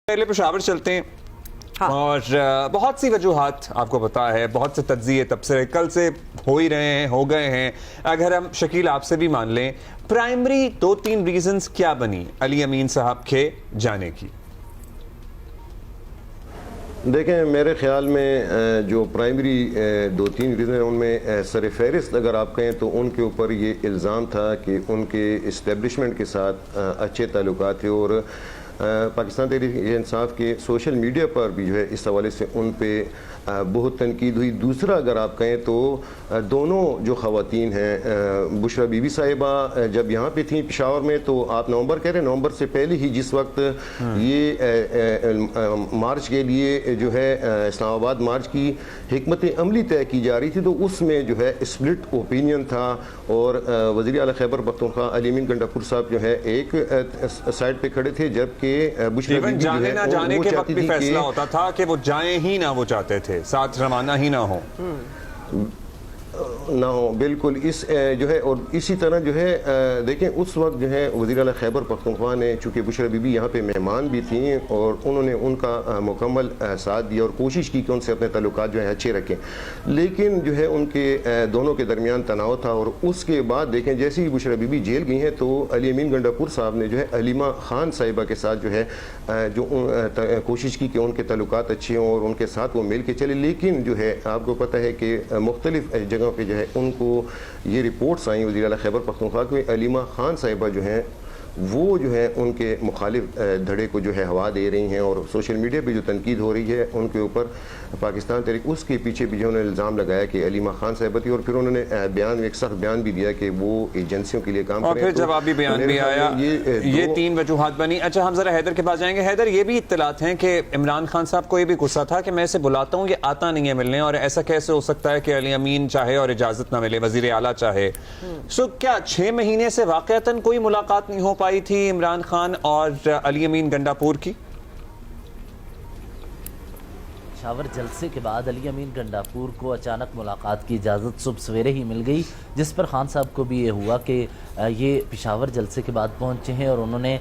پہلے پشاور چلتے ہیں اور بہت سی وجوہات آپ کو پتا ہے، بہت سے تجزیے تبصرے کل سے ہو ہی رہے ہیں، ہو گئے ہیں. اگر ہم شکیل آپ سے بھی مان لیں، پرائمری 2-3 ریزنز کیا بنی علی امین صاحب کے جانے کی؟ دیکھیں میرے خیال میں جو پرائمری 2-3 ریزن ہیں ان میں سر فہرست اگر آپ کہیں تو ان کے اوپر یہ الزام تھا کہ ان کے اسٹیبلشمنٹ کے ساتھ اچھے تعلقات تھے، اور پاکستان تحریک انصاف کے سوشل میڈیا پر بھی جو ہے اس حوالے سے ان پہ بہت تنقید ہوئی. دوسرا اگر آپ کہیں تو دونوں جو خواتین ہیں، بشرا بی بی صاحبہ جب یہاں پہ تھیں پشاور میں، تو آپ نومبر کہہ رہے ہیں، نومبر سے پہلے ہی جس وقت یہ مارچ کے لیے جو ہے اسلام آباد مارچ کی حکمت عملی طے کی جا رہی تھی، تو اس میں جو ہے اسپلٹ اوپینین تھا، اور وزیر اعلیٰ خیبر پختونخوا علی امین گنڈاپور صاحب جو ہے ایک سائڈ پہ کھڑے تھے، جبکہ بشرا بی بی جو ہے نہ جانے کے وقت بھی فیصلہ ہوتا تھا کہ وہ جائیں ہی نہ، وہ چاہتے تھے ساتھ روانہ ہی نہ ہو بالکل. اس جو ہے اور اسی طرح جو ہے دیکھیں اس وقت جو ہے وزیر اعلیٰ خیبر پختونخوا نے، چونکہ بشرا بی بی یہاں پہ مہمان بھی تھیں، اور انہوں نے ان کا مکمل ساتھ دیا اور کوشش کی کہ ان سے اپنے تعلقات جو ہیں اچھے رکھیں، لیکن جو ہے ان کے دونوں کے درمیان تناؤ تھا. اور اس کے بعد دیکھیں جیسے ہی بشرا بی بی جیل گئی ہیں تو علی امین گنڈاپور صاحب نے جو ہے علیمہ خان صاحبہ کے ساتھ جو ہے جو کوشش کی کہ ان کے تعلقات اچھے ہوں اور ان کے ساتھ وہ مل کے چلے، لیکن جو ہے آپ کو پتہ ہے کہ مختلف جگہوں پہ جو ہے ان کو یہ رپورٹس آئیں وزیر اعلیٰ خیبر پختونخوا کہ علیمہ خان صاحبہ جو ہیں وہ جو ہے ان کے مخالف دھڑے کو جو ہے ہوا دے رہی ہیں، اور سوشل میڈیا پہ جو تنقید ہو رہی ہے ان کے اوپر پاکستان تحریک اس کے پیچھے بھی جو انہوں نے الزام لگایا کہ علیمہ خان صاحبہ تھی، اور پھر انہوں نے ایک سخت بیان بھی دیا کہ وہ ایجنسیوں کے لیے کام کریں. اور پھر جوابی بیان بھی آیا. یہ 3 وجوہات بنی. اچھا ہم ذرا حیدر کے پاس جائیں گے. حیدر، یہ بھی اطلاعات ہیں کہ عمران خان صاحب کو یہ بھی غصہ تھا کہ میں اسے بلاتا ہوں، یہ آتا نہیں ہے ملنے، اور ایسا کیسے ہو سکتا ہے کہ علی امین چاہے اور اجازت نہ ملے، وزیر اعلیٰ چاہے. کیا 6 مہینے سے واقعتاً کوئی ملاقات نہیں ہو پائی تھی عمران خان اور علی امین گنڈاپور کی؟ پشاور جلسے کے بعد علی امین گنڈاپور کو اچانک ملاقات کی اجازت صبح سویرے ہی مل گئی، جس پر خان صاحب کو بھی یہ ہوا کہ یہ پشاور جلسے کے بعد پہنچے ہیں، اور انہوں نے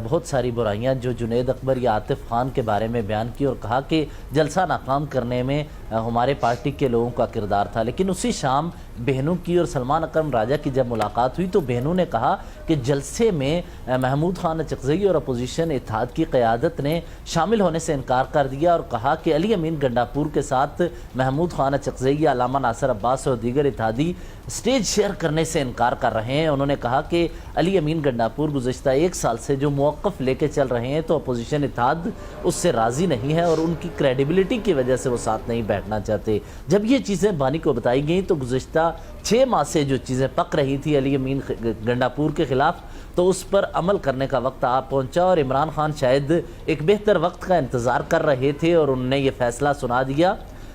بہت ساری برائیاں جو جنید اکبر یا عاطف خان کے بارے میں بیان کی، اور کہا کہ جلسہ ناکام کرنے میں ہمارے پارٹی کے لوگوں کا کردار تھا. لیکن اسی شام بہنوں کی اور سلمان اکرم راجہ کی جب ملاقات ہوئی تو بہنوں نے کہا کہ جلسے میں محمود خان اچکزئی اور اپوزیشن اتحاد کی قیادت نے شامل ہونے سے انکار کر دیا، اور کہا کہ علی امین گنڈاپور کے ساتھ محمود خان اچکزئی، علامہ ناصر عباس اور دیگر اتحادی سٹیج شیئر کرنے سے انکار کر رہے ہیں. انہوں نے کہا کہ علی امین گنڈاپور گزشتہ 1 سال سے جو موقف لے کے چل رہے ہیں تو اپوزیشن اتحاد اس سے راضی نہیں ہے، اور ان کی کریڈیبلٹی کی وجہ سے وہ ساتھ نہیں بیٹھنا چاہتے. جب یہ چیزیں بانی کو بتائی گئیں تو گزشتہ 6 ماہ سے جو چیزیں پک رہی تھی علی امین گنڈاپور کے خلاف، تو اس پر عمل کرنے کا وقت آ پہنچا، اور عمران خان شاید ایک بہتر وقت کا انتظار کر رہے تھے اور انہوں نے یہ فیصلہ سنا دیا.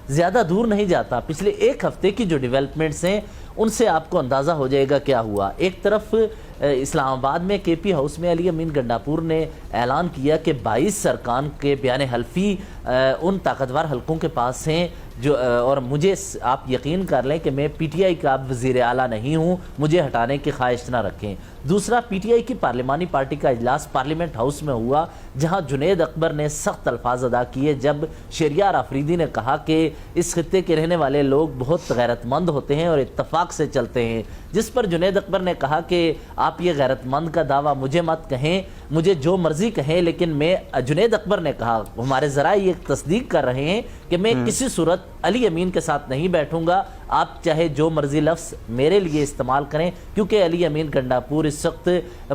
زیادہ دور نہیں جاتا، پچھلے 1 ہفتے کی جو ڈیولپمنٹس ہیں ان سے آپ کو اندازہ ہو جائے گا کیا ہوا. ایک طرف اسلام آباد میں کے پی ہاؤس میں علی امین گنڈاپور نے اعلان کیا کہ 22 ارکان کے بیان حلفی ان طاقتور حلقوں کے پاس ہیں جو، اور مجھے آپ یقین کر لیں کہ میں پی ٹی آئی کا وزیر اعلیٰ نہیں ہوں، مجھے ہٹانے کی خواہش نہ رکھیں. دوسرا، پی ٹی آئی کی پارلیمانی پارٹی کا اجلاس پارلیمنٹ ہاؤس میں ہوا، جہاں جنید اکبر نے سخت الفاظ ادا کیے جب شہریار آفریدی نے کہا کہ اس خطے کے رہنے والے لوگ بہت غیرت مند ہوتے ہیں اور اتفاق سے چلتے ہیں، جس پر جنید اکبر نے کہا کہ آپ یہ غیرت مند کا دعویٰ مجھے مت کہیں، مجھے جو مرضی کہیں، لیکن میں، جنید اکبر نے کہا، ہمارے ذرائع یہ تصدیق کر رہے ہیں کہ میں کسی صورت علی امین کے ساتھ نہیں بیٹھوں گا، آپ چاہے جو مرضی لفظ میرے لیے استعمال کریں، کیونکہ علی امین گنڈاپور اس وقت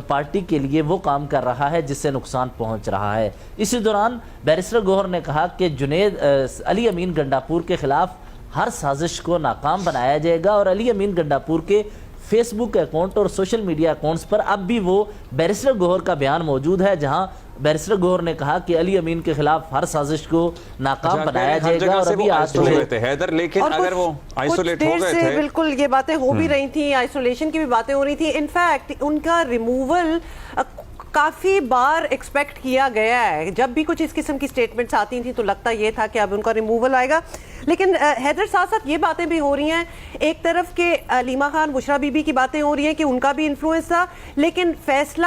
پارٹی کے لیے وہ کام کر رہا ہے جس سے نقصان پہنچ رہا ہے. اسی دوران بیرسٹر گوہر نے کہا کہ علی امین گنڈاپور کے خلاف ہر سازش کو ناکام بنایا جائے گا، اور علی امین گنڈاپور کے فیس بک اکاؤنٹ اور سوشل میڈیا اکاؤنٹس پر اب بھی وہ بیرسٹر گوہر کا بیان موجود ہے، جہاں بیرسٹر گوہر نے کہا کہ علی امین کے خلاف ہر سازش کو ناکام بنایا جائے گا. اور ابھی لیکن اگر وہ آئسولیٹ ہو گئے تھے، بالکل یہ باتیں ہو بھی رہی تھیں، آئسولیشن کی بھی باتیں ہو رہی تھی. انفیکٹ ان کا ریموول کافی بار ایکسپیکٹ کیا گیا ہے. جب بھی کچھ اس قسم کی سٹیٹمنٹس آتی تھیں تو لگتا یہ تھا کہ اب ان کا ریموول آئے گا. لیکن حیدر ساتھ ساتھ یہ باتیں بھی ہو رہی ہیں، ایک طرف کہ علیمہ خان بشرا بی بی کی باتیں ہو رہی ہیں کہ ان کا بھی انفلوئنس تھا، لیکن فیصلہ